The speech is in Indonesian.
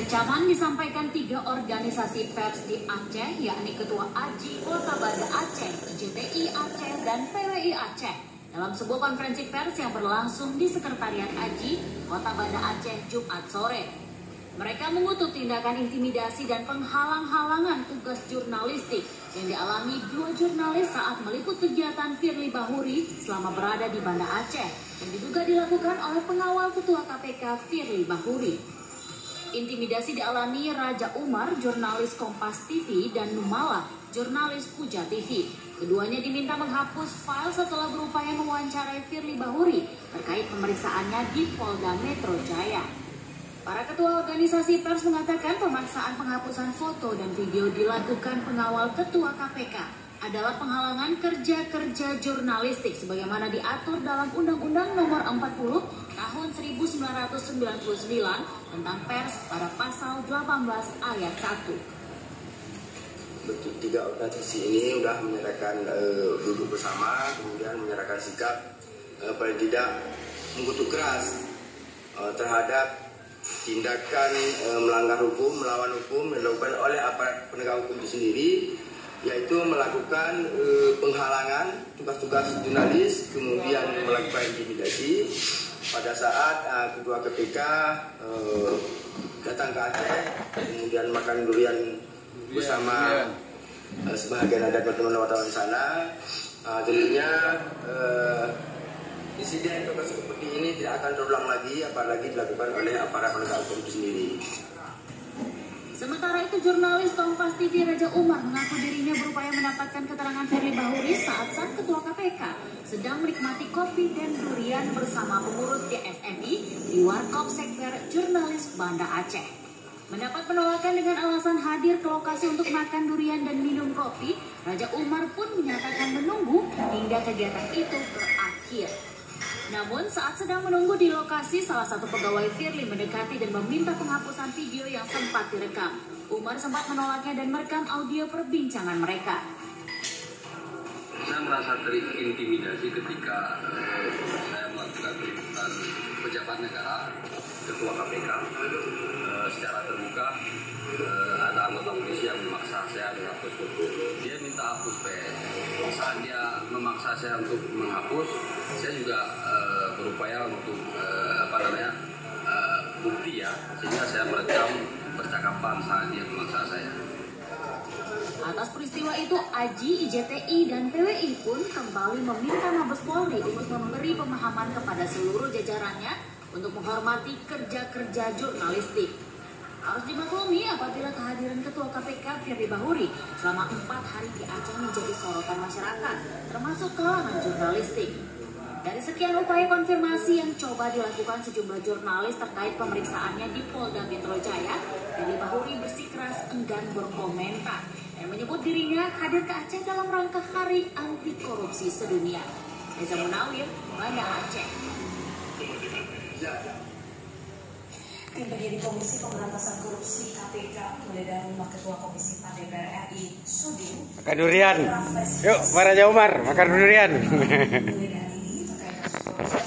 Kecaman disampaikan 3 organisasi pers di Aceh, yakni Ketua AJI Kota Banda Aceh, IJTI Aceh, dan PWI Aceh, dalam sebuah konferensi pers yang berlangsung di Sekretariat AJI Kota Banda Aceh Jumat sore. Mereka mengutuk tindakan intimidasi dan penghalang-halangan tugas jurnalistik yang dialami 2 jurnalis saat meliput kegiatan Firly Bahuri selama berada di Banda Aceh, yang diduga dilakukan oleh pengawal Ketua KPK Firly Bahuri. Intimidasi dialami Raja Umar, jurnalis Kompas TV, dan Numala, jurnalis Puja TV. Keduanya diminta menghapus file setelah berupaya mewawancarai Firly Bahuri terkait pemeriksaannya di Polda Metro Jaya. Para ketua organisasi pers mengatakan pemaksaan penghapusan foto dan video dilakukan pengawal Ketua KPK adalah penghalangan kerja-kerja jurnalistik sebagaimana diatur dalam Undang-Undang Nomor 40 Tahun 1999 tentang pers pada pasal 18 ayat 1. Bentuk 3 organisasi ini sudah menyerahkan duduk bersama, kemudian menyerahkan sikap paling tidak mengutuk keras terhadap tindakan melanggar hukum, melawan hukum yang dilakukan oleh aparat penegak hukum itu sendiri, yaitu melakukan penghalangan tugas-tugas jurnalis, kemudian melakukan intimidasi pada saat Ketua KPK datang ke Aceh, kemudian makan durian bersama sebagian ada teman-teman wartawan sana. Tentunya insiden seperti ini tidak akan terulang lagi, apalagi dilakukan oleh aparat penegak hukum itu sendiri. Sementara itu, jurnalis Kompas TV Raja Umar mengaku dirinya berupaya mendapatkan keterangan Firly Bahuri saat sang Ketua KPK sedang menikmati kopi dan durian bersama pengurus GSMI di Warkop Sekber Jurnalis Banda Aceh. Mendapat penolakan dengan alasan hadir ke lokasi untuk makan durian dan minum kopi, Raja Umar pun menyatakan menunggu hingga kegiatan itu berakhir. Namun saat sedang menunggu di lokasi, salah satu pegawai Firly mendekati dan meminta penghapusan video yang sempat direkam. Umar sempat menolaknya dan merekam audio perbincangan mereka. Saya merasa terintimidasi ketika saya melakukan peliputan pejabat negara, Ketua KPK, secara terbuka. Ada anggota polisi yang memaksa saya menghapus foto. Dia minta hapus PS. Saat dia memaksa saya untuk menghapus, saya juga berupaya untuk bukti ya, sehingga saya merekam percakapan saat dia memaksa saya. Atas peristiwa itu, AJI, IJTI, dan PWI pun kembali meminta Mabes Polri untuk memberi pemahaman kepada seluruh jajarannya untuk menghormati kerja-kerja jurnalistik. Harus dimaklumi apabila kehadiran Ketua KPK Firly Bahuri selama 4 hari di Aceh menjadi sorotan masyarakat, termasuk kalangan jurnalistik. Dari sekian upaya konfirmasi yang coba dilakukan sejumlah jurnalis terkait pemeriksaannya di Polda Metro Jaya, Firly Bahuri bersikeras enggan berkomentar dan menyebut dirinya hadir ke Aceh dalam rangka Hari Anti Korupsi Sedunia. Reza Munawir, Banda Aceh. Tim penyidik Komisi Pemberantasan Korupsi KPK mulai dari Ketua Komisi 4 DPR RI Sudin makan durian. Yuk, Raja Umar makan durian. mulai dari ini terkait kasus korupsi